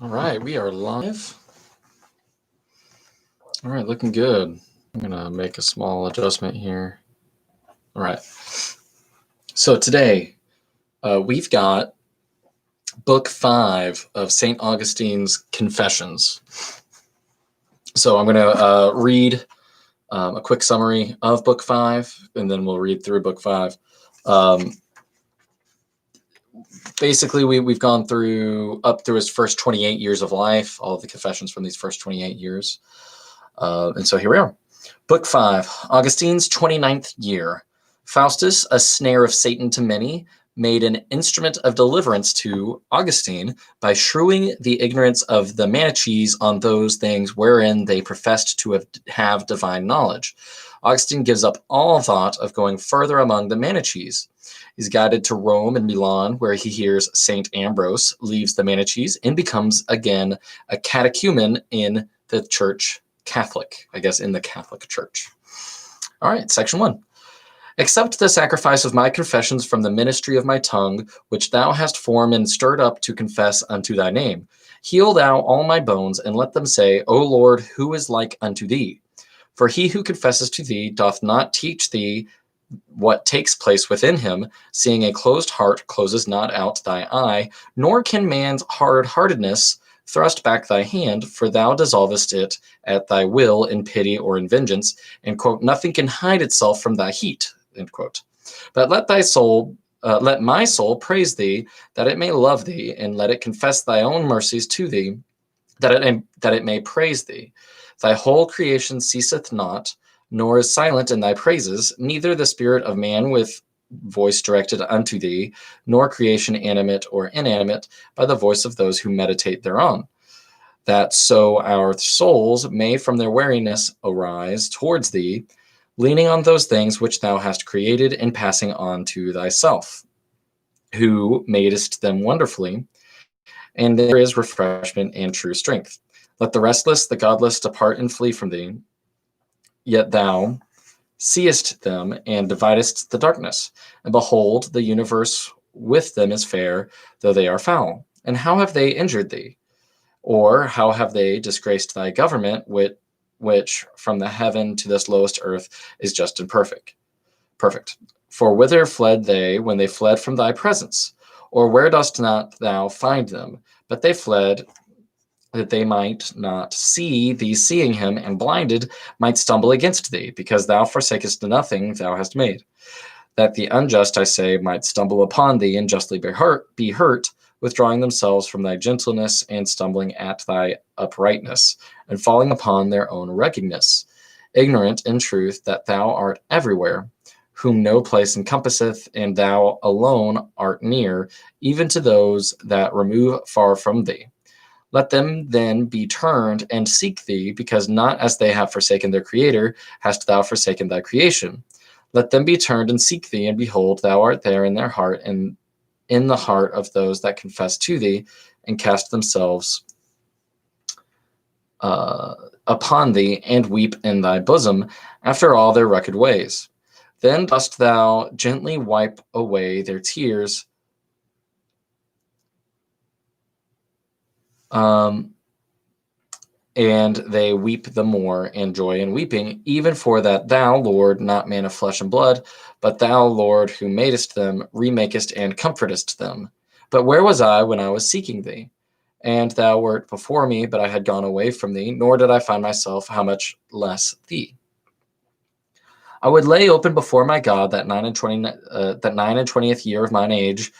All right, we are live. All right, looking good. I'm going to make a small adjustment here. All right. So today we've got book 5 of St. Augustine's Confessions. So I'm going to read a quick summary of book 5, and then we'll read through book 5. Basically, we've gone up through his first 28 years of life, all of the confessions from these first 28 years. And so here we are. Book 5, Augustine's 29th year. Faustus, a snare of Satan to many, made an instrument of deliverance to Augustine by shrewing the ignorance of the Manichees on those things wherein they professed to have divine knowledge. Augustine gives up all thought of going further among the Manichees. He's guided to Rome and Milan, where he hears St. Ambrose, leaves the Manichees, and becomes again a catechumen in the Church Catholic, I guess in the Catholic Church. All right, section 1. Accept the sacrifice of my confessions from the ministry of my tongue, which thou hast formed and stirred up to confess unto thy name. Heal thou all my bones, and let them say, O Lord, who is like unto thee? For he who confesses to thee doth not teach thee what takes place within him, seeing a closed heart closes not out thy eye, nor can man's hard-heartedness thrust back thy hand, for thou dissolvest it at thy will in pity or in vengeance, and, quote, nothing can hide itself from thy heat, end quote. But let my soul praise thee, that it may love thee, and let it confess thy own mercies to thee, that it may praise thee. Thy whole creation ceaseth not, nor is silent in thy praises, neither the spirit of man with voice directed unto thee, nor creation animate or inanimate by the voice of those who meditate thereon. That so our souls may from their weariness arise towards thee, leaning on those things which thou hast created and passing on to thyself, who madest them wonderfully, and there is refreshment and true strength. Let the restless, the godless depart and flee from thee, yet thou seest them and dividest the darkness. And behold, the universe with them is fair, though they are foul. And how have they injured thee? Or how have they disgraced thy government, which from the heaven to this lowest earth is just and perfect? For whither fled they when they fled from thy presence? Or where dost not thou find them? But they fled that they might not see thee seeing him, and blinded might stumble against thee, because thou forsakest nothing thou hast made. That the unjust, I say, might stumble upon thee and justly be hurt, withdrawing themselves from thy gentleness and stumbling at thy uprightness, and falling upon their own ruggedness, ignorant in truth that thou art everywhere, whom no place encompasseth, and thou alone art near, even to those that remove far from thee. Let them then be turned and seek thee, because not as they have forsaken their Creator hast thou forsaken thy creation. Let them be turned and seek thee, and behold, thou art there in their heart, and in the heart of those that confess to thee, and cast themselves upon thee, and weep in thy bosom, after all their rugged ways. Then dost thou gently wipe away their tears, and they weep the more, and joy in weeping, even for that thou, Lord, not man of flesh and blood, but thou, Lord, who madest them, remakest and comfortest them. But where was I when I was seeking thee? And thou wert before me, but I had gone away from thee, nor did I find myself, how much less thee. I would lay open before my God that 9 and 20th year of mine age.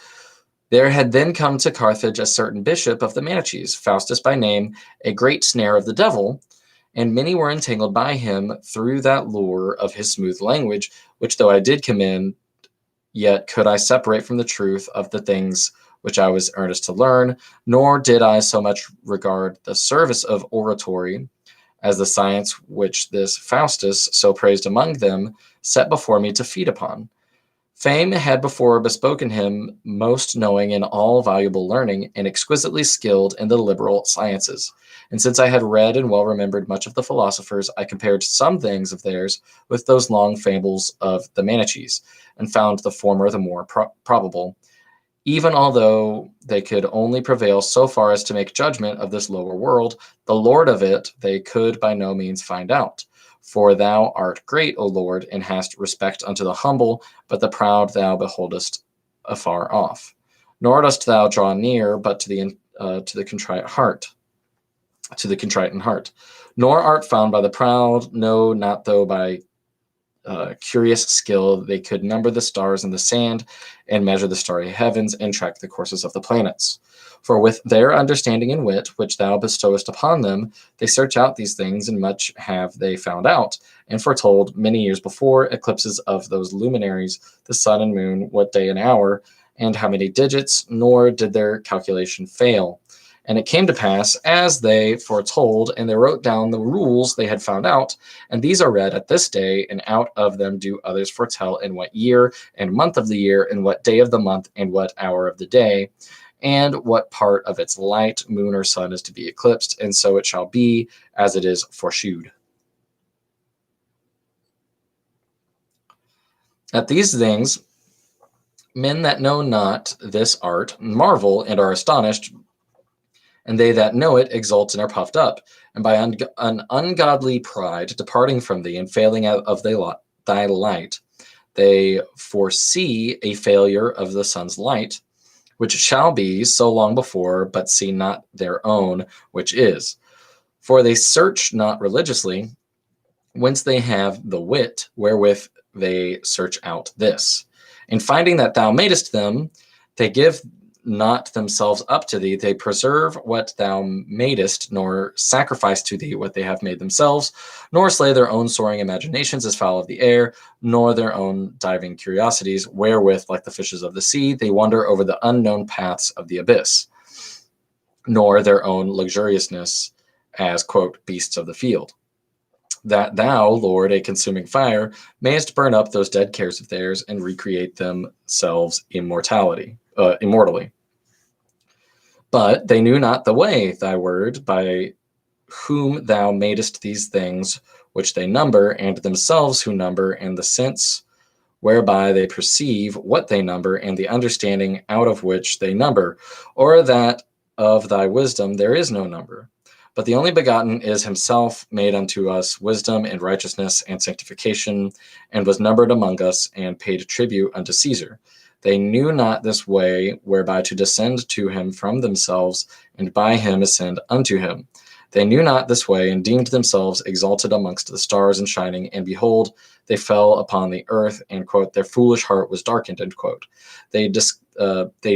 There had then come to Carthage a certain bishop of the Manichees, Faustus by name, a great snare of the devil, and many were entangled by him through that lure of his smooth language, which though I did commend, yet could I separate from the truth of the things which I was earnest to learn, nor did I so much regard the service of oratory as the science which this Faustus, so praised among them, set before me to feed upon. Fame had before bespoken him most knowing in all valuable learning, and exquisitely skilled in the liberal sciences. And since I had read and well remembered much of the philosophers, I compared some things of theirs with those long fables of the Manichees, and found the former the more probable, Even although they could only prevail so far as to make judgment of this lower world, the Lord of it they could by no means find out. For thou art great, O Lord, and hast respect unto the humble, but the proud thou beholdest afar off. Nor dost thou draw near, but to the contrite heart, to the contrite in heart. Nor art found by the proud, no, not though by curious skill they could number the stars in the sand and measure the starry heavens and track the courses of the planets. For with their understanding and wit, which thou bestowest upon them, they search out these things, and much have they found out, and foretold many years before eclipses of those luminaries, the sun and moon, what day and hour, and how many digits, nor did their calculation fail. And it came to pass as they foretold, and they wrote down the rules they had found out, and these are read at this day, and out of them do others foretell in what year and month of the year, and what day of the month, and what hour of the day, and what part of its light, moon, or sun is to be eclipsed, and so it shall be as it is foreshewed. At these things, men that know not this art marvel and are astonished, and they that know it exult and are puffed up, and by an ungodly pride departing from thee and failing out of thy light, they foresee a failure of the sun's light, which shall be so long before, but see not their own, which is. For they search not religiously, whence they have the wit wherewith they search out this. And finding that thou madest them, they give not themselves up to thee, they preserve what thou madest, nor sacrifice to thee what they have made themselves, nor slay their own soaring imaginations as fowl of the air, nor their own diving curiosities, wherewith, like the fishes of the sea, they wander over the unknown paths of the abyss, nor their own luxuriousness as, quote, beasts of the field. That thou, Lord, a consuming fire, mayest burn up those dead cares of theirs and recreate themselves immortally. But they knew not the way, thy word, by whom thou madest these things which they number, and themselves who number, and the sense whereby they perceive what they number, and the understanding out of which they number, or that of thy wisdom there is no number. But the only begotten is himself made unto us wisdom and righteousness and sanctification, and was numbered among us, and paid tribute unto Caesar. They knew not this way whereby to descend to him from themselves, and by him ascend unto him. They knew not this way, and deemed themselves exalted amongst the stars and shining, and behold, they fell upon the earth, and, quote, their foolish heart was darkened, end quote. They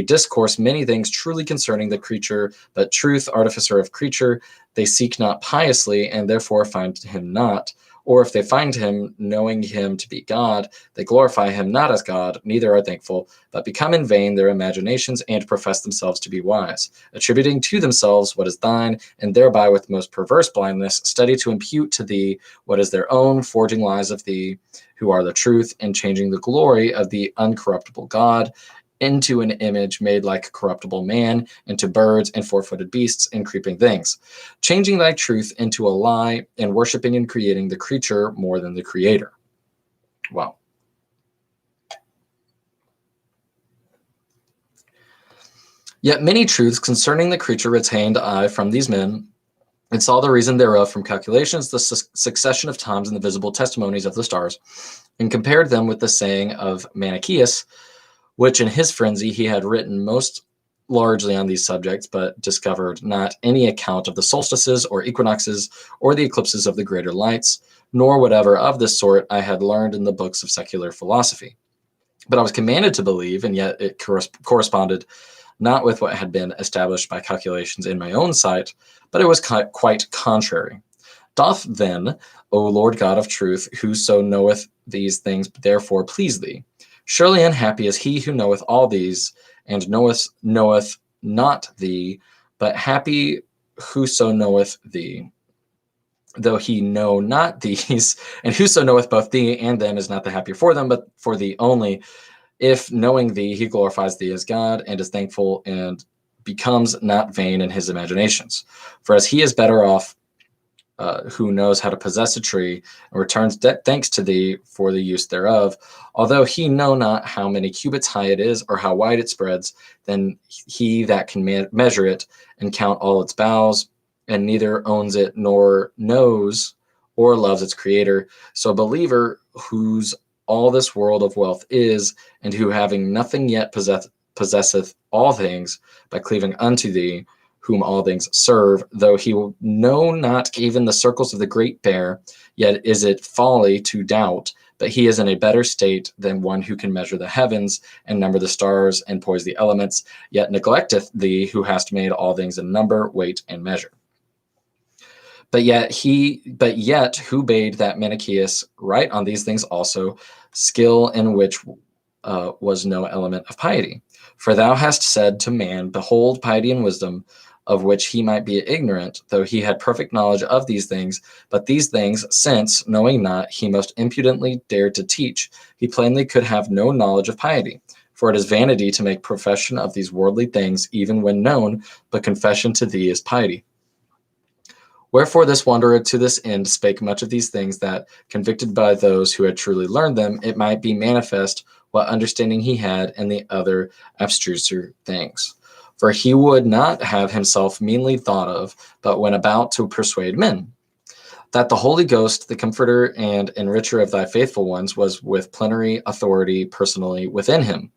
discourse many things truly concerning the creature, but truth, artificer of creature, they seek not piously, and therefore find him not. Or if they find him, knowing him to be God, they glorify him not as God, neither are thankful, but become in vain their imaginations, and profess themselves to be wise, attributing to themselves what is thine, and thereby with most perverse blindness study to impute to thee what is their own, forging lies of thee, who are the truth, and changing the glory of the uncorruptible God into an image made like corruptible man, into birds and four-footed beasts and creeping things, changing thy truth into a lie, and worshiping and creating the creature more than the creator. Wow. Yet many truths concerning the creature retained I from these men, and saw the reason thereof from calculations, the succession of times, and the visible testimonies of the stars, and compared them with the saying of Manichaeus, which in his frenzy he had written most largely on these subjects, but discovered not any account of the solstices or equinoxes or the eclipses of the greater lights, nor whatever of this sort I had learned in the books of secular philosophy. But I was commanded to believe, and yet it corresponded not with what had been established by calculations in my own sight, but it was quite contrary. Doth then, O Lord God of truth, whoso knoweth these things therefore please thee? Surely unhappy is he who knoweth all these, and knoweth not thee, but happy whoso knoweth thee, though he know not these, and whoso knoweth both thee and them is not the happier for them, but for thee only. If knowing thee, he glorifies thee as God, and is thankful, and becomes not vain in his imaginations. For as he is better off who knows how to possess a tree, and returns thanks to thee for the use thereof, although he know not how many cubits high it is, or how wide it spreads, then he that can measure it and count all its boughs, and neither owns it nor knows or loves its creator. So a believer whose all this world of wealth is, and who having nothing yet possesseth all things by cleaving unto thee, whom all things serve, though he will know not even the circles of the Great Bear, yet is it folly to doubt, but he is in a better state than one who can measure the heavens, and number the stars, and poise the elements, yet neglecteth thee, who hast made all things in number, weight, and measure. But yet who bade that Manichaeus write on these things also, skill in which was no element of piety. For thou hast said to man, behold piety and wisdom, of which he might be ignorant, though he had perfect knowledge of these things. But these things, since, knowing not, he most impudently dared to teach, he plainly could have no knowledge of piety. For it is vanity to make profession of these worldly things, even when known, but confession to thee is piety. Wherefore this wanderer to this end spake much of these things, that, convicted by those who had truly learned them, it might be manifest what understanding he had in the other abstruser things. For he would not have himself meanly thought of, but went about to persuade men, that the Holy Ghost, the comforter and enricher of thy faithful ones, was with plenary authority personally within him.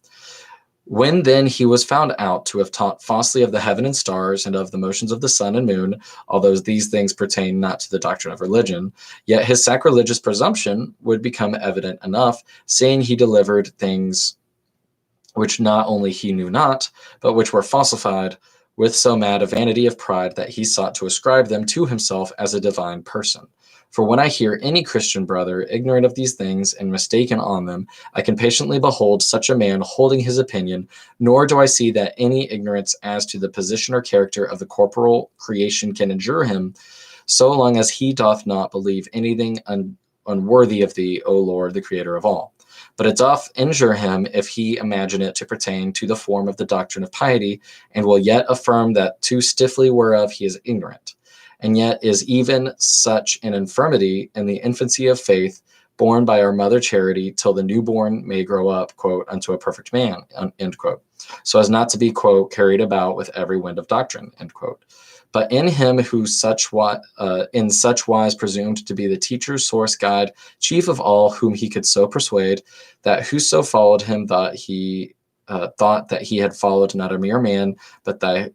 When then he was found out to have taught falsely of the heaven and stars, and of the motions of the sun and moon, although these things pertain not to the doctrine of religion, yet his sacrilegious presumption would become evident enough, seeing he delivered things which not only he knew not, but which were falsified, with so mad a vanity of pride that he sought to ascribe them to himself as a divine person. For when I hear any Christian brother ignorant of these things and mistaken on them, I can patiently behold such a man holding his opinion, nor do I see that any ignorance as to the position or character of the corporal creation can injure him, so long as he doth not believe anything unworthy of thee, O Lord, the creator of all. But it doth injure him if he imagine it to pertain to the form of the doctrine of piety, and will yet affirm that too stiffly whereof he is ignorant, and yet is even such an infirmity in the infancy of faith, born by our mother Charity, till the newborn may grow up, quote, unto a perfect man, end quote, so as not to be, quote, carried about with every wind of doctrine, end quote. But in him who in such wise presumed to be the teacher, source, guide, chief of all, whom he could so persuade, that whoso followed him thought that he had followed not a mere man, but thy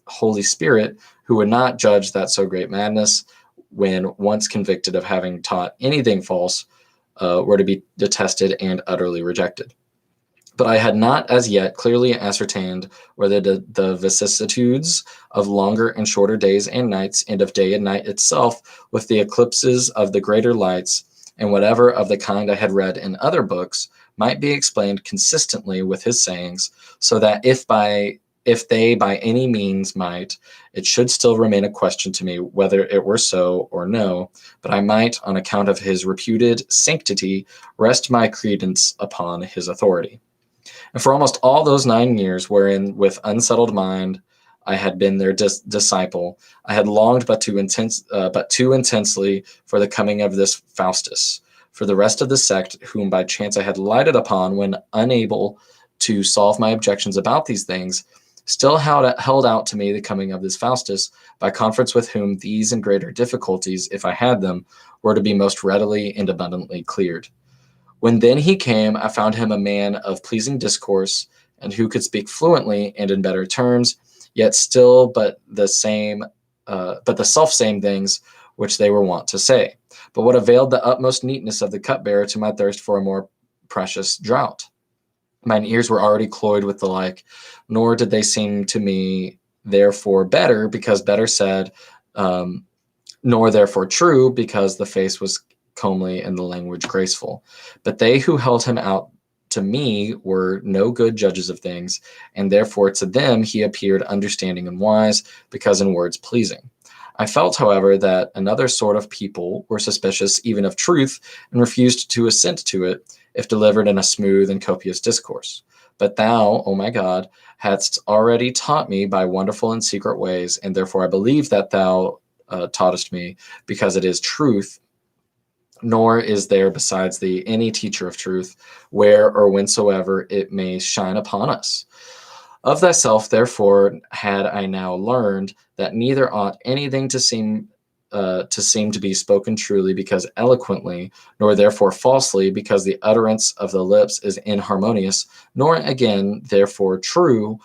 Holy Spirit, who would not judge that so great madness, when once convicted of having taught anything false, were to be detested and utterly rejected. But I had not as yet clearly ascertained whether the vicissitudes of longer and shorter days and nights, and of day and night itself, with the eclipses of the greater lights, and whatever of the kind I had read in other books, might be explained consistently with his sayings, so that if they by any means might, it should still remain a question to me whether it were so or no, but I might, on account of his reputed sanctity, rest my credence upon his authority. And for almost all those 9 years, wherein with unsettled mind I had been their disciple, I had longed but too intensely for the coming of this Faustus. For the rest of the sect, whom by chance I had lighted upon when unable to solve my objections about these things, still held out to me the coming of this Faustus, by conference with whom these and greater difficulties, if I had them, were to be most readily and abundantly cleared. When then he came, I found him a man of pleasing discourse, and who could speak fluently and in better terms, yet still but the self-same things which they were wont to say. But what availed the utmost neatness of the cupbearer to my thirst for a more precious draught? Mine ears were already cloyed with the like, nor did they seem to me therefore better, because better said, nor therefore true, because the face was comely and the language graceful. But they who held him out to me were no good judges of things, and therefore to them he appeared understanding and wise, because in words pleasing. I felt, however, that another sort of people were suspicious even of truth, and refused to assent to it, if delivered in a smooth and copious discourse. But thou, O my God, hadst already taught me by wonderful and secret ways, and therefore I believe that thou taughtest me, because it is truth, nor is there besides thee any teacher of truth, where or whensoever it may shine upon us. Of thyself, therefore, had I now learned that neither ought anything to seem to be spoken truly, because eloquently, nor therefore falsely, because the utterance of the lips is inharmonious, nor again therefore true,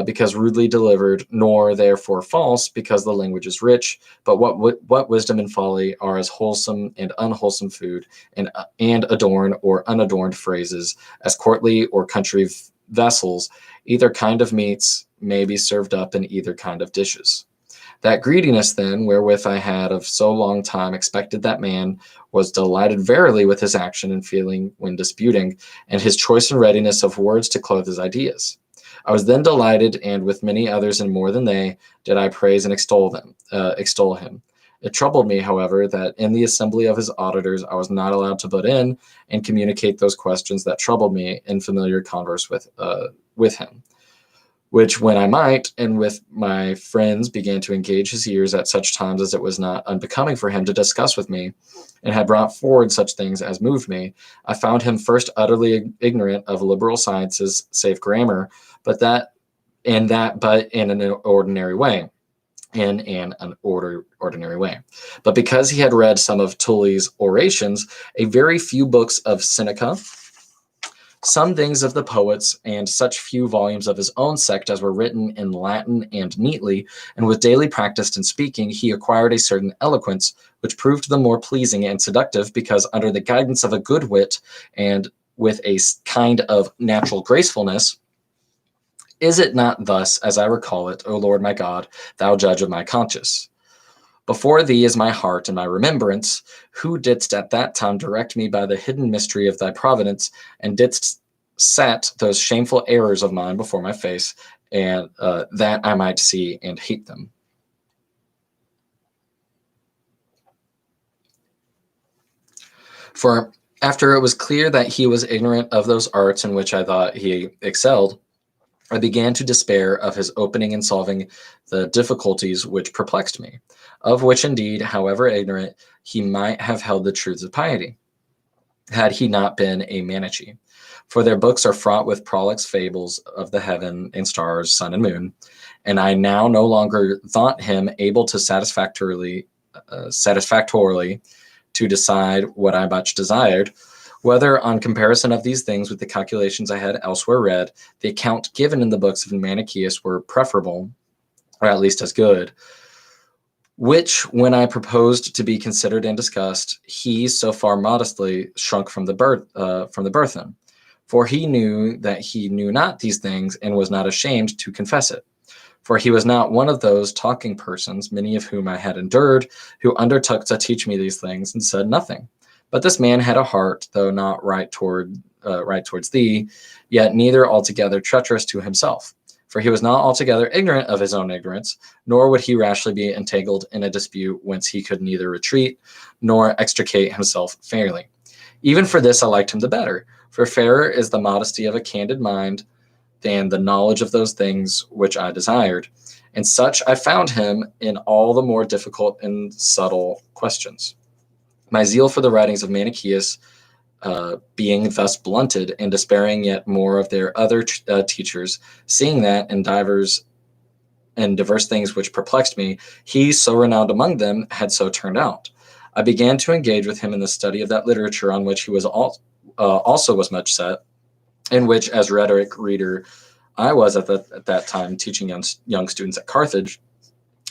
because rudely delivered, nor therefore false, because the language is rich. But what wisdom and folly are as wholesome and unwholesome food, and adorned or unadorned phrases, as courtly or country vessels, either kind of meats may be served up in either kind of dishes. That greediness then, wherewith I had of so long time expected that man, was delighted verily with his action and feeling when disputing, and his choice and readiness of words to clothe his ideas. I was then delighted, and with many others and more than they, did I praise and extol him. It troubled me, however, that in the assembly of his auditors I was not allowed to butt in and communicate those questions that troubled me in familiar converse with him, which when I might, and with my friends began to engage his ears at such times as it was not unbecoming for him to discuss with me, and had brought forward such things as moved me, I found him first utterly ignorant of liberal sciences, save grammar, but in an ordinary way. Ordinary way. But because he had read some of Tully's orations, a very few books of Seneca, some things of the poets, and such few volumes of his own sect as were written in Latin and neatly, and with daily practice in speaking, he acquired a certain eloquence, which proved the more pleasing and seductive, because under the guidance of a good wit, and with a kind of natural gracefulness. Is it not thus, as I recall it, O Lord my God, thou judge of my conscience? Before thee is my heart and my remembrance, who didst at that time direct me by the hidden mystery of thy providence, and didst set those shameful errors of mine before my face, and that I might see and hate them. For after it was clear that he was ignorant of those arts in which I thought he excelled, I began to despair of his opening and solving the difficulties which perplexed me, of which indeed, however ignorant, he might have held the truths of piety, had he not been a Manichee. For their books are fraught with prolix fables of the heaven and stars, sun and moon, and I now no longer thought him able to satisfactorily to decide what I much desired, whether on comparison of these things with the calculations I had elsewhere read, the account given in the books of Manichaeus were preferable, or at least as good, which, when I proposed to be considered and discussed, he so far modestly shrunk from the burthen, for he knew that he knew not these things, and was not ashamed to confess it. For he was not one of those talking persons, many of whom I had endured, who undertook to teach me these things and said nothing. But this man had a heart, though not right towards thee, yet neither altogether treacherous to himself. For he was not altogether ignorant of his own ignorance, nor would he rashly be entangled in a dispute whence he could neither retreat nor extricate himself fairly. Even for this I liked him the better, for fairer is the modesty of a candid mind than the knowledge of those things which I desired, and such I found him in all the more difficult and subtle questions. My zeal for the writings of Manichaeus being thus blunted, and despairing yet more of their other teachers, seeing that in diverse things which perplexed me, he, so renowned among them, had so turned out, I began to engage with him in the study of that literature on which he was also was much set, in which, as rhetoric reader, I was at that time teaching young students at Carthage,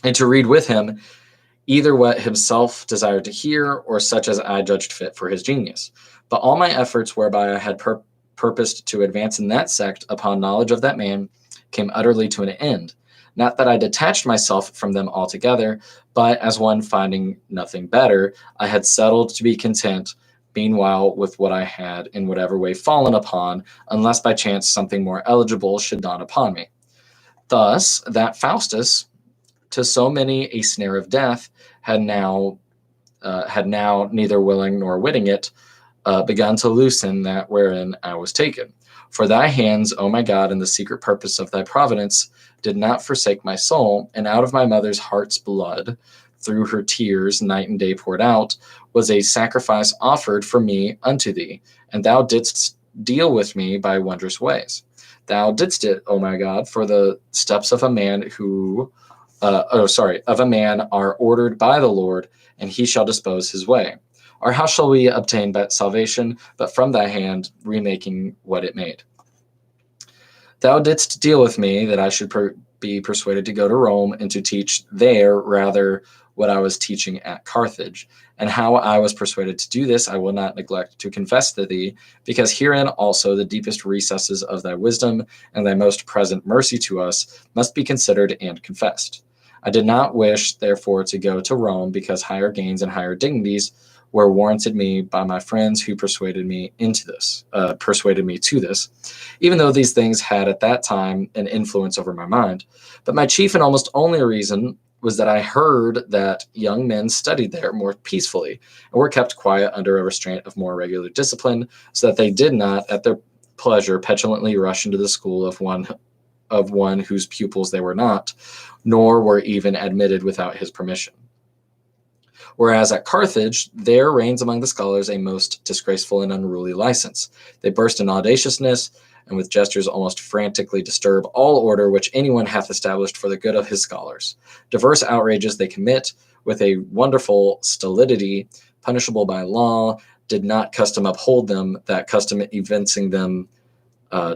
and to read with him either what himself desired to hear, or such as I judged fit for his genius. But all my efforts whereby I had purposed to advance in that sect upon knowledge of that man came utterly to an end. Not that I detached myself from them altogether, but as one finding nothing better, I had settled to be content meanwhile with what I had in whatever way fallen upon, unless by chance something more eligible should dawn upon me. Thus, that Faustus, to so many a snare of death, had now neither willing nor witting it, begun to loosen that wherein I was taken. For thy hands, O my God, in the secret purpose of thy providence, did not forsake my soul, and out of my mother's heart's blood through her tears night and day poured out, was a sacrifice offered for me unto thee, and thou didst deal with me by wondrous ways. Thou didst it, O my God, for the steps of a man of a man are ordered by the Lord, and he shall dispose his way. Or how shall we obtain salvation but from thy hand, remaking what it made? Thou didst deal with me that I should be persuaded to go to Rome and to teach there rather what I was teaching at Carthage. And how I was persuaded to do this I will not neglect to confess to thee, because herein also the deepest recesses of thy wisdom and thy most present mercy to us must be considered and confessed. I did not wish, therefore, to go to Rome, because higher gains and higher dignities were warranted me by my friends who persuaded me to this, even though these things had at that time an influence over my mind. But my chief and almost only reason was that I heard that young men studied there more peacefully and were kept quiet under a restraint of more regular discipline, so that they did not, at their pleasure, petulantly rush into the school of one whose pupils they were not, nor were even admitted without his permission. Whereas at Carthage, there reigns among the scholars a most disgraceful and unruly license. They burst in audaciousness, and with gestures almost frantically disturb all order which anyone hath established for the good of his scholars. Diverse outrages they commit with a wonderful stolidity, punishable by law, did not custom uphold them, that custom evincing them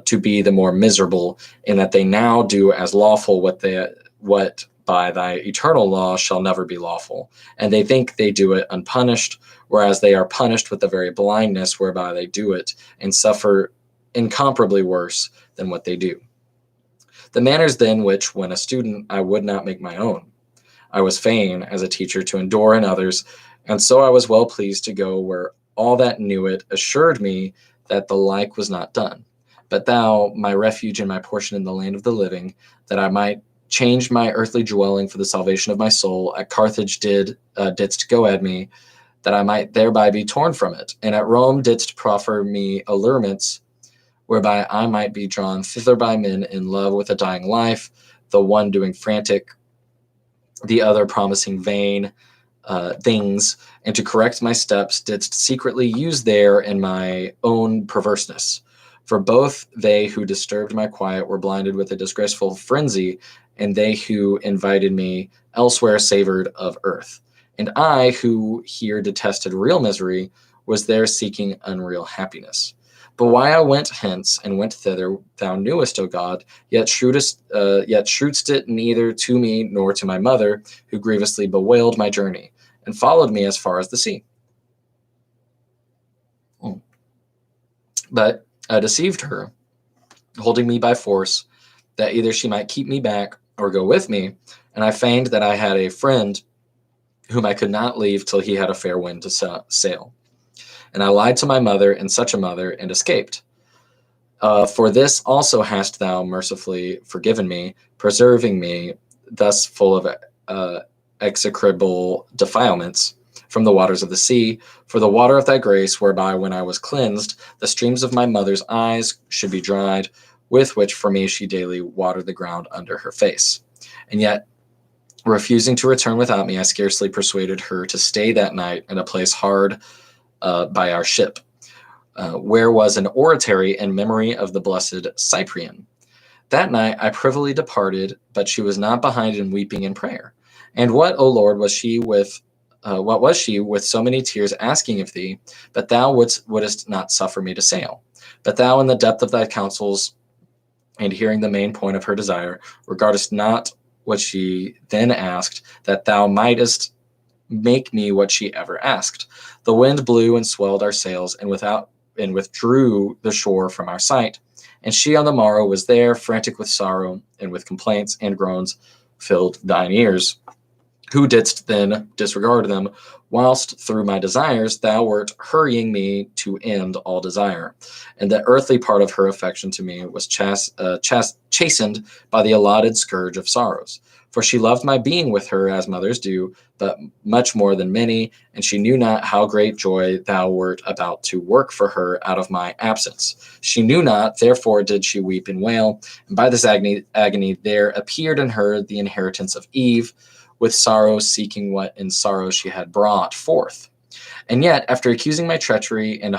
to be the more miserable, in that they now do as lawful what by thy eternal law shall never be lawful, and they think they do it unpunished, whereas they are punished with the very blindness whereby they do it, and suffer incomparably worse than what they do. The manners then which, when a student, I would not make my own, I was fain, as a teacher, to endure in others, and so I was well pleased to go where all that knew it assured me that the like was not done. But thou, my refuge and my portion in the land of the living, that I might change my earthly dwelling for the salvation of my soul, at Carthage didst go at me, that I might thereby be torn from it, and at Rome didst proffer me allurements, whereby I might be drawn thither by men in love with a dying life, the one doing frantic, the other promising vain things, and to correct my steps didst secretly use there in my own perverseness. For both they who disturbed my quiet were blinded with a disgraceful frenzy, and they who invited me elsewhere savored of earth. And I, who here detested real misery, was there seeking unreal happiness. But why I went hence and went thither, thou knewest, O God, yet shewedst it neither to me nor to my mother, who grievously bewailed my journey, and followed me as far as the sea. But I deceived her, holding me by force, that either she might keep me back or go with me, and I feigned that I had a friend whom I could not leave till he had a fair wind to sail. And I lied to my mother and such a mother, and escaped. For this also hast thou mercifully forgiven me, preserving me thus full of execrable defilements from the waters of the sea, for the water of thy grace, whereby when I was cleansed, the streams of my mother's eyes should be dried, with which for me she daily watered the ground under her face. And yet, refusing to return without me, I scarcely persuaded her to stay that night in a place hard by our ship, where was an oratory in memory of the blessed Cyprian. That night I privily departed, but she was not behind in weeping and prayer. And what, O Lord, was she with so many tears asking of thee, but thou wouldest not suffer me to sail? But thou, in the depth of thy counsels, and hearing the main point of her desire, regardest not what she then asked, that thou mightest make me what she ever asked. The wind blew and swelled our sails, and withdrew the shore from our sight. And she on the morrow was there, frantic with sorrow, and with complaints and groans filled thine ears, who didst then disregard them, whilst through my desires thou wert hurrying me to end all desire. And the earthly part of her affection to me was chastened by the allotted scourge of sorrows. For she loved my being with her as mothers do, but much more than many, and she knew not how great joy thou wert about to work for her out of my absence. She knew not, therefore did she weep and wail, and by this agony there appeared in her the inheritance of Eve, with sorrow seeking what in sorrow she had brought forth. And yet, after accusing my treachery and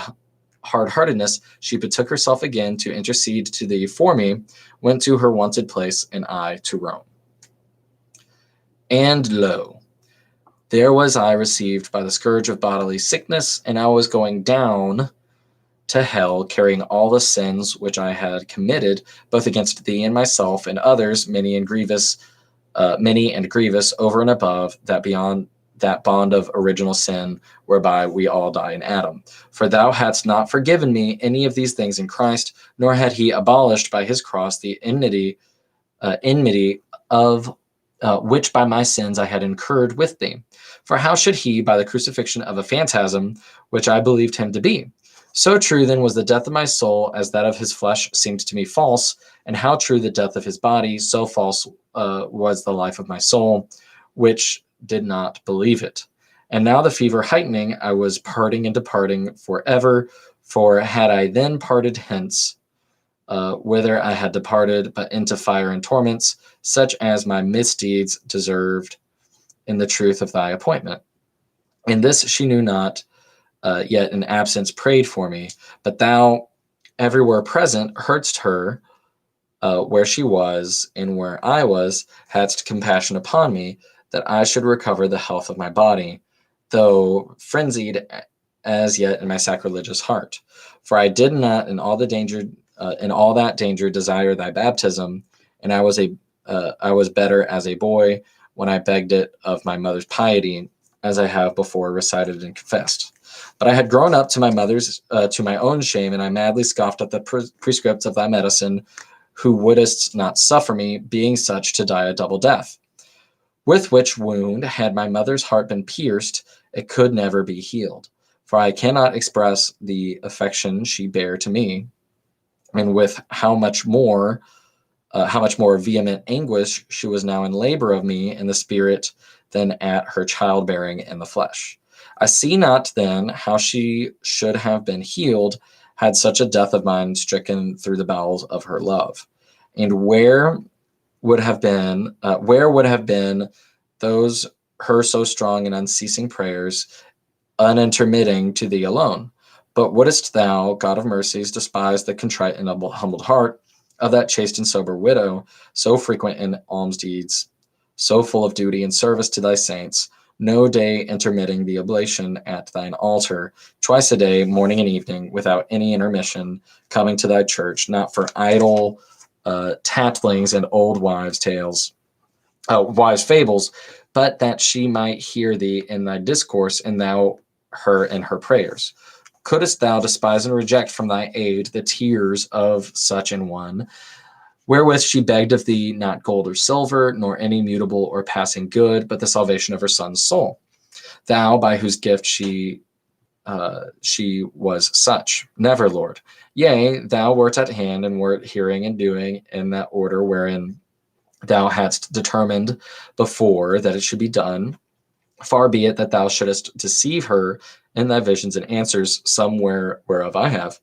hard-heartedness, she betook herself again to intercede to thee for me, went to her wonted place, and I to Rome. And lo, there was I received by the scourge of bodily sickness, and I was going down to hell, carrying all the sins which I had committed, both against thee and myself and others, many and grievous, over and above that beyond that bond of original sin, whereby we all die in Adam. For thou hadst not forgiven me any of these things in Christ, nor had he abolished by his cross the enmity of which by my sins I had incurred with thee. For how should he, by the crucifixion of a phantasm, which I believed him to be? So true then was the death of my soul, as that of his flesh seemed to me false, and how true the death of his body, so false was the life of my soul, which did not believe it. And now the fever heightening, I was parting and departing forever, for had I then parted hence, whither I had departed, but into fire and torments, such as my misdeeds deserved in the truth of thy appointment. And this she knew not, yet in absence prayed for me, but thou, everywhere present, heardst her where she was and where I was, hadst compassion upon me, that I should recover the health of my body, though frenzied as yet in my sacrilegious heart. For I did not in all that danger desire thy baptism, and I was better as a boy when I begged it of my mother's piety, as I have before recited and confessed. But I had grown up to my own shame, and I madly scoffed at the prescripts of thy medicine, who wouldest not suffer me, being such, to die a double death. With which wound, had my mother's heart been pierced, it could never be healed. For I cannot express the affection she bare to me, and with how much more vehement anguish she was now in labor of me in the spirit than at her childbearing in the flesh. I see not then how she should have been healed, had such a death of mine stricken through the bowels of her love. And where would have been those her so strong and unceasing prayers, unintermitting to thee alone? But wouldest thou, God of mercies, despise the contrite and humbled heart of that chaste and sober widow, so frequent in alms deeds, so full of duty and service to thy saints, no day intermitting the oblation at thine altar, twice a day, morning and evening, without any intermission, coming to thy church, not for idle tattlings and old wives' fables, but that she might hear thee in thy discourse, and thou her in her prayers. Couldst thou despise and reject from thy aid the tears of such an one, wherewith she begged of thee not gold or silver, nor any mutable or passing good, but the salvation of her son's soul? Thou, by whose gift she was such. Never, Lord. Yea, thou wert at hand, and wert hearing and doing in that order wherein thou hadst determined before that it should be done. Far be it that thou shouldest deceive her in thy visions and answers, some whereof I have,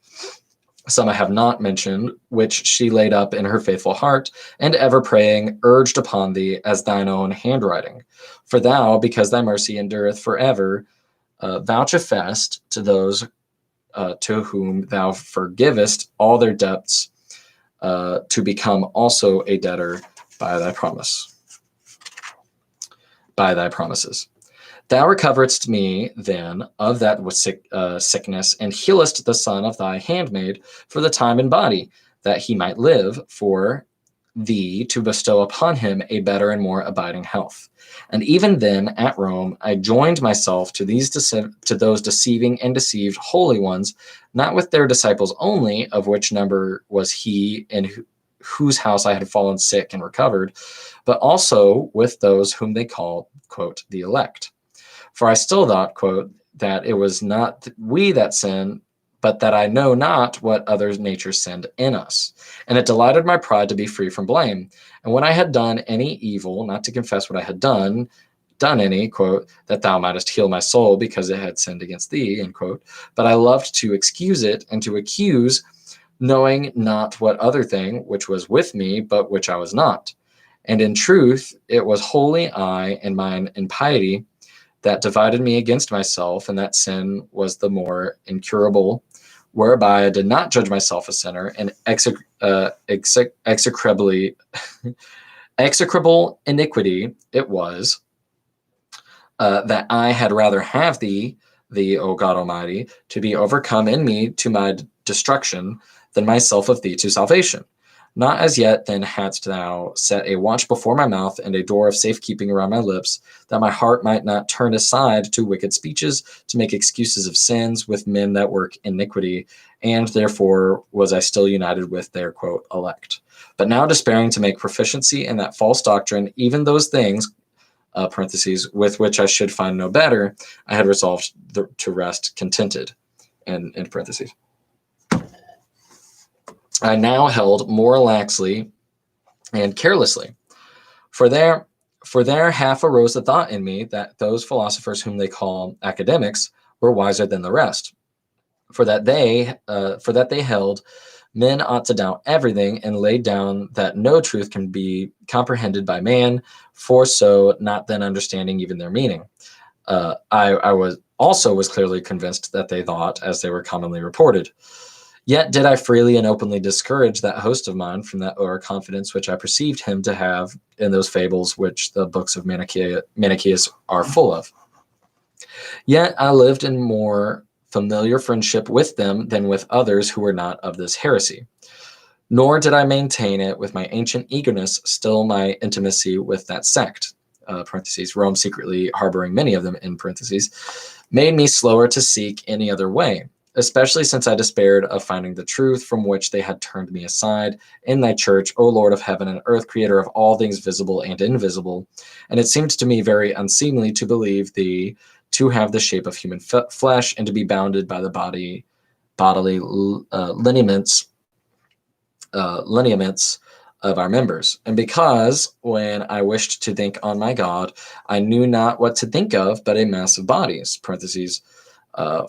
some I have not mentioned, which she laid up in her faithful heart, and ever praying, urged upon thee as thine own handwriting. For thou, because thy mercy endureth forever, vouchsafest to those to whom thou forgivest all their debts, to become also a debtor by thy promises. Thou recoveredst me then of that sickness, and healest the son of thy handmaid for the time and body, that he might live, for thee to bestow upon him a better and more abiding health. And even then at Rome I joined myself to those deceiving and deceived holy ones, not with their disciples only, of which number was he in whose house I had fallen sick and recovered, but also with those whom they call, quote, the elect. For I still thought, quote, that it was not we that sin, but that I know not what other natures sinned in us. And it delighted my pride to be free from blame. And when I had done any evil, not to confess what I had done any, quote, that thou mightest heal my soul because it had sinned against thee, end quote. But I loved to excuse it and to accuse, knowing not what other thing which was with me, but which I was not. And in truth, it was wholly I and mine impiety that divided me against myself, and that sin was the more incurable, whereby I did not judge myself a sinner, and execrable iniquity it was, that I had rather have thee, O God Almighty, to be overcome in me to my destruction, than myself of thee to salvation. Not as yet then hadst thou set a watch before my mouth and a door of safekeeping around my lips, that my heart might not turn aside to wicked speeches, to make excuses of sins with men that work iniquity, and therefore was I still united with their, quote, elect. But now despairing to make proficiency in that false doctrine, even those things, parentheses, with which I should find no better, I had resolved to rest contented, and in parentheses. I now held more laxly and carelessly, for there half arose the thought in me that those philosophers whom they call academics were wiser than the rest, for that they held men ought to doubt everything, and laid down that no truth can be comprehended by man, for so not then understanding even their meaning. I was clearly convinced that they thought as they were commonly reported. Yet did I freely and openly discourage that host of mine from that overconfidence which I perceived him to have in those fables which the books of Manichaeus are full of. Yet I lived in more familiar friendship with them than with others who were not of this heresy. Nor did I maintain it with my ancient eagerness, still my intimacy with that sect, parentheses, Rome secretly harboring many of them, in parentheses, made me slower to seek any other way, especially since I despaired of finding the truth from which they had turned me aside in thy church, O Lord of heaven and earth, creator of all things visible and invisible. And it seemed to me very unseemly to believe thee to have the shape of human flesh, and to be bounded by the bodily lineaments of our members. And because, when I wished to think on my God, I knew not what to think of but a mass of bodies, parentheses,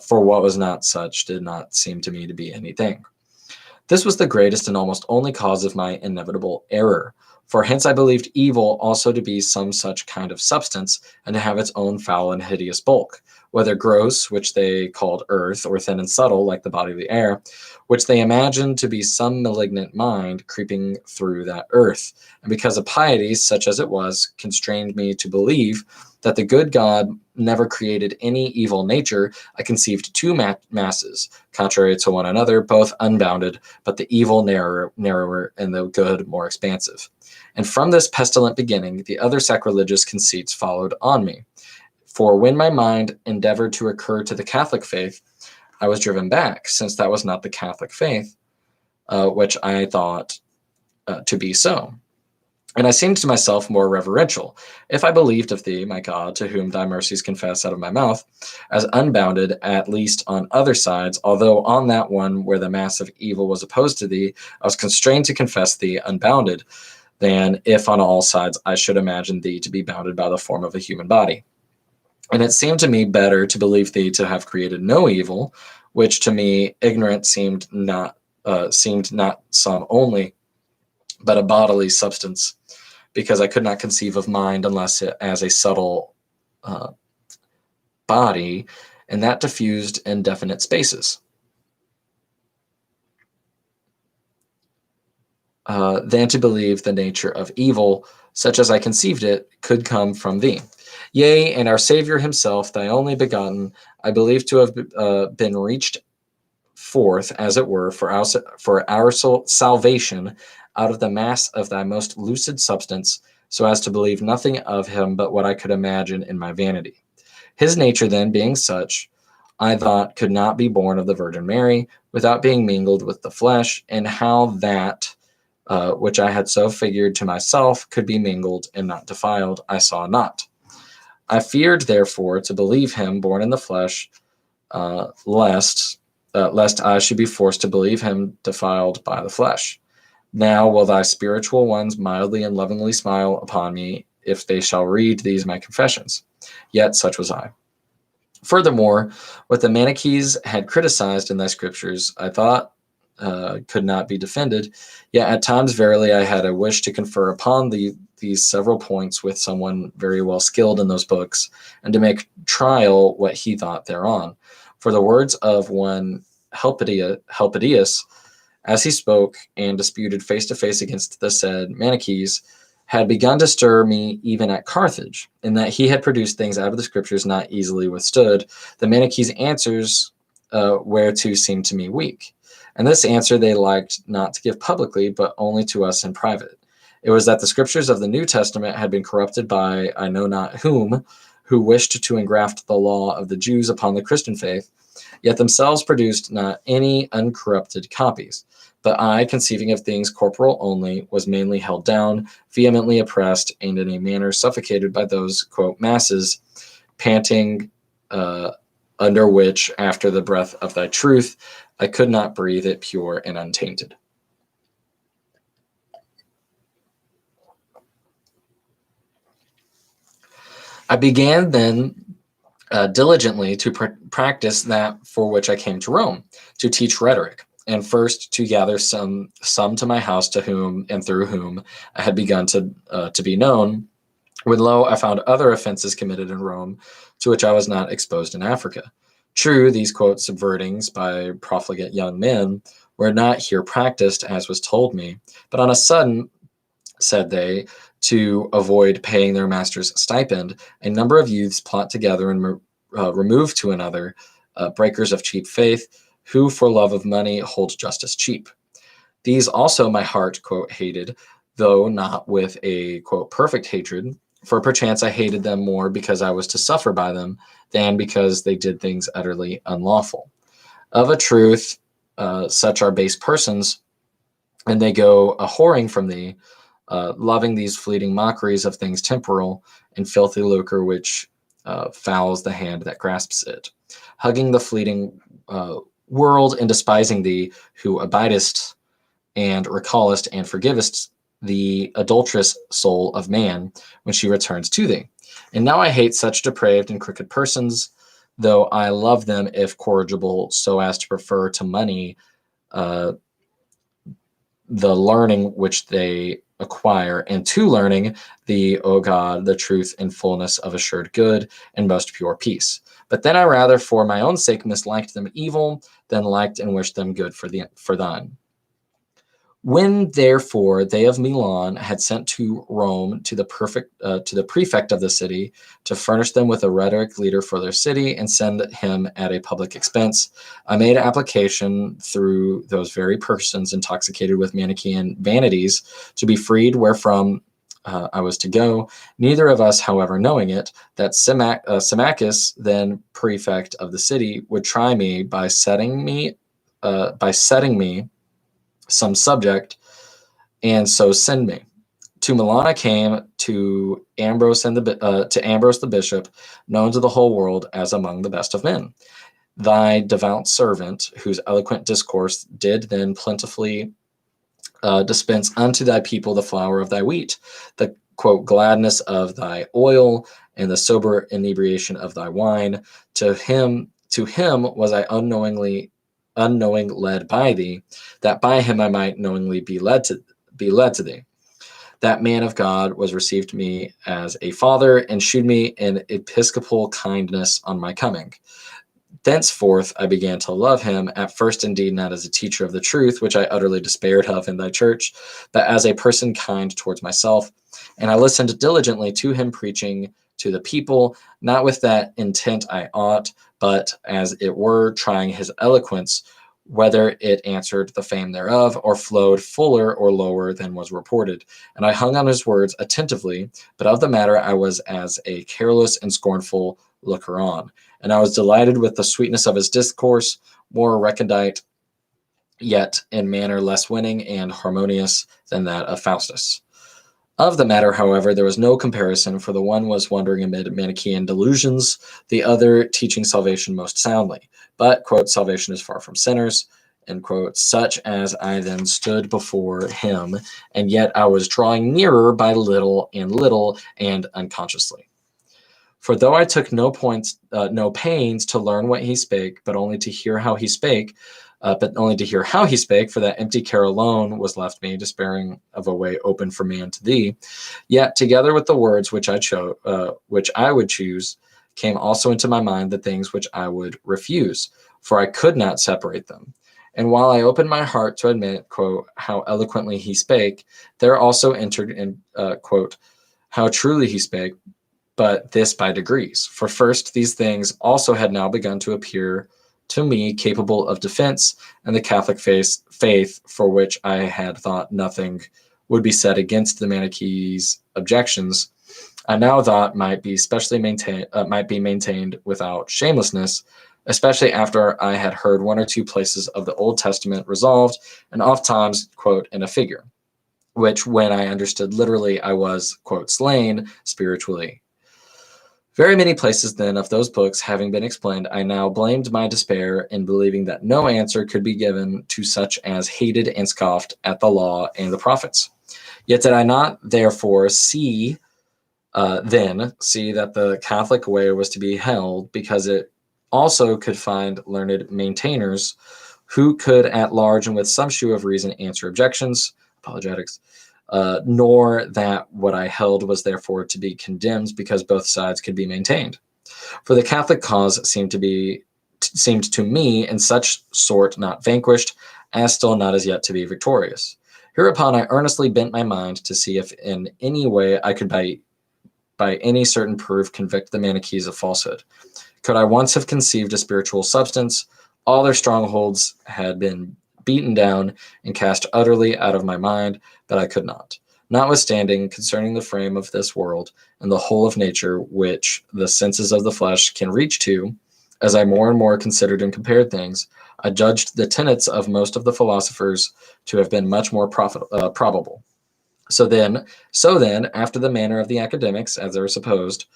for what was not such did not seem to me to be anything. This was the greatest and almost only cause of my inevitable error, for hence I believed evil also to be some such kind of substance, and to have its own foul and hideous bulk, whether gross, which they called earth, or thin and subtle, like the body of the air, which they imagined to be some malignant mind creeping through that earth. And because of piety, such as it was, constrained me to believe that the good God never created any evil nature, I conceived two masses, contrary to one another, both unbounded, but the evil narrower and the good more expansive. And from this pestilent beginning, the other sacrilegious conceits followed on me. For when my mind endeavored to recur to the Catholic faith, I was driven back, since that was not the Catholic faith, which I thought to be so. And I seemed to myself more reverential, if I believed of thee, my God, to whom thy mercies confess out of my mouth, as unbounded, at least on other sides, although on that one where the mass of evil was opposed to thee, I was constrained to confess thee unbounded, than if on all sides I should imagine thee to be bounded by the form of a human body. And it seemed to me better to believe thee to have created no evil, which to me ignorant seemed not some only, but a bodily substance, because I could not conceive of mind unless it as a subtle body, and that diffused in definite spaces. Than to believe the nature of evil, such as I conceived it, could come from thee. Yea, and our Savior himself, thy only begotten, I believe to have been reached forth, as it were, for our salvation out of the mass of thy most lucid substance, so as to believe nothing of him but what I could imagine in my vanity. His nature then being such, I thought could not be born of the Virgin Mary, without being mingled with the flesh, and how that which I had so figured to myself could be mingled and not defiled, I saw not. I feared, therefore, to believe him born in the flesh, lest I should be forced to believe him defiled by the flesh. Now will thy spiritual ones mildly and lovingly smile upon me, if they shall read these my confessions. Yet such was I. Furthermore, what the Manichaeans had criticized in thy scriptures, I thought could not be defended, yet at times verily I had a wish to confer upon thee these several points with someone very well skilled in those books, and to make trial what he thought thereon. For the words of one Helpidius, as he spoke and disputed face to face against the said Manichees, had begun to stir me even at Carthage, in that he had produced things out of the scriptures not easily withstood. The Manichees' answers whereto seemed to me weak. And this answer they liked not to give publicly, but only to us in private. It was that the scriptures of the New Testament had been corrupted by I know not whom, who wished to engraft the law of the Jews upon the Christian faith, yet themselves produced not any uncorrupted copies. But I, conceiving of things corporal only, was mainly held down, vehemently oppressed, and in a manner suffocated by those, quote, masses, panting, under which, after the breath of thy truth, I could not breathe it pure and untainted. I began then diligently to practice that for which I came to Rome, to teach rhetoric, and first to gather some to my house to whom and through whom I had begun to be known, when lo, I found other offenses committed in Rome, to which I was not exposed in Africa. True, these, quote, subvertings by profligate young men were not here practiced, as was told me, but on a sudden, said they, to avoid paying their master's stipend, a number of youths plot together and remove to another breakers of cheap faith, who for love of money hold justice cheap. These also my heart, quote, hated, though not with a, quote, perfect hatred, for perchance I hated them more because I was to suffer by them than because they did things utterly unlawful. Of a truth, such are base persons, and they go a-whoring from thee, loving these fleeting mockeries of things temporal, and filthy lucre which fouls the hand that grasps it, hugging the fleeting world, and despising thee who abidest and recallest and forgivest the adulterous soul of man when she returns to thee. And now I hate such depraved and crooked persons, though I love them if corrigible, so as to prefer to money the learning which they acquire, and to learning the, O God, the truth and fullness of assured good and most pure peace. But then I rather for my own sake misliked them evil than liked and wished them good for thine. When therefore they of Milan had sent to Rome to the prefect of the city to furnish them with a rhetoric leader for their city and send him at a public expense, I made application through those very persons intoxicated with Manichaean vanities to be freed wherefrom I was to go, neither of us, however, knowing it, that Symmachus, then prefect of the city, would try me by setting me some subject, and so send me. To Milan I came, to Ambrose the bishop, known to the whole world as among the best of men. Thy devout servant, whose eloquent discourse did then plentifully dispense unto thy people the flour of thy wheat, the, quote, gladness of thy oil, and the sober inebriation of thy wine. To him was I unknowing led by thee, that by him I might knowingly be led to thee. That man of God was received me as a father, and shewed me an episcopal kindness on my coming. Thenceforth I began to love him, at first indeed not as a teacher of the truth, which I utterly despaired of in thy church, but as a person kind towards myself. And I listened diligently to him preaching to the people, not with that intent I ought, but as it were trying his eloquence, whether it answered the fame thereof, or flowed fuller or lower than was reported. And I hung on his words attentively, but of the matter I was as a careless and scornful looker on. And I was delighted with the sweetness of his discourse, more recondite, yet in manner less winning and harmonious than that of Faustus. Of the matter, however, there was no comparison, for the one was wandering amid Manichaean delusions, the other teaching salvation most soundly. But, quote, salvation is far from sinners, end quote, such as I then stood before him, and yet I was drawing nearer by little and unconsciously. For though I took no pains to learn what he spake, but only to hear how he spake, but only to hear how he spake, for that empty care alone was left me, despairing of a way open for me unto thee. Yet together with the words which I would choose, came also into my mind the things which I would refuse, for I could not separate them. And while I opened my heart to admit, quote, how eloquently he spake, there also entered in, quote, how truly he spake, but this by degrees. For first, these things also had now begun to appear to me capable of defense, and the Catholic faith, for which I had thought nothing would be said against the Manichees' objections, I now thought might be maintained without shamelessness, especially after I had heard one or two places of the Old Testament resolved, and oft times, quote, in a figure, which when I understood literally, I was, quote, slain spiritually. Very many places then of those books having been explained, I now blamed my despair in believing that no answer could be given to such as hated and scoffed at the law and the prophets. Yet did I not therefore see that the Catholic way was to be held, because it also could find learned maintainers who could at large and with some shew of reason answer objections, apologetics, nor that what I held was therefore to be condemned, because both sides could be maintained. For the Catholic cause seemed to me in such sort not vanquished, as still not as yet to be victorious. Hereupon I earnestly bent my mind to see if in any way I could by any certain proof convict the Manichees of falsehood. Could I once have conceived a spiritual substance, all their strongholds had been beaten down and cast utterly out of my mind, but I could not. Notwithstanding, concerning the frame of this world and the whole of nature, which the senses of the flesh can reach to, as I more and more considered and compared things, I judged the tenets of most of the philosophers to have been much more probable. So then, after the manner of the academics, as they were supposed,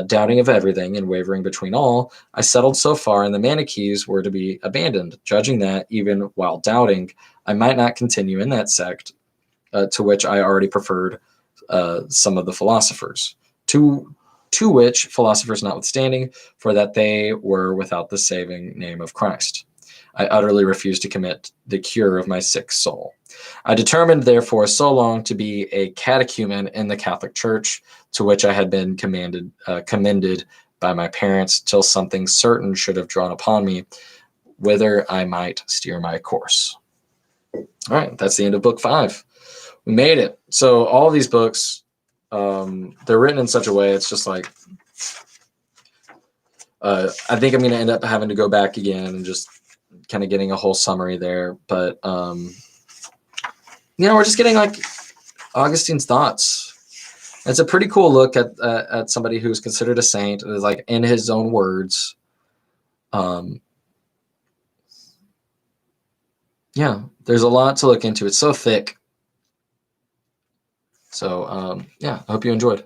doubting of everything and wavering between all, I settled so far, and the Manichees were to be abandoned, judging that, even while doubting, I might not continue in that sect, to which I already preferred some of the philosophers, to which philosophers notwithstanding, for that they were without the saving name of Christ. I utterly refused to commit the cure of my sick soul. I determined, therefore, so long to be a catechumen in the Catholic Church, to which I had been commended by my parents, till something certain should have drawn upon me, whither I might steer my course. All right, that's the end of book 5. We made it. So all of these books, they're written in such a way, it's just like, I think I'm going to end up having to go back again and just kind of getting a whole summary there. But, we're just getting like Augustine's thoughts. It's a pretty cool look at somebody who's considered a saint, like in his own words. There's a lot to look into. It's so thick. So, I hope you enjoyed.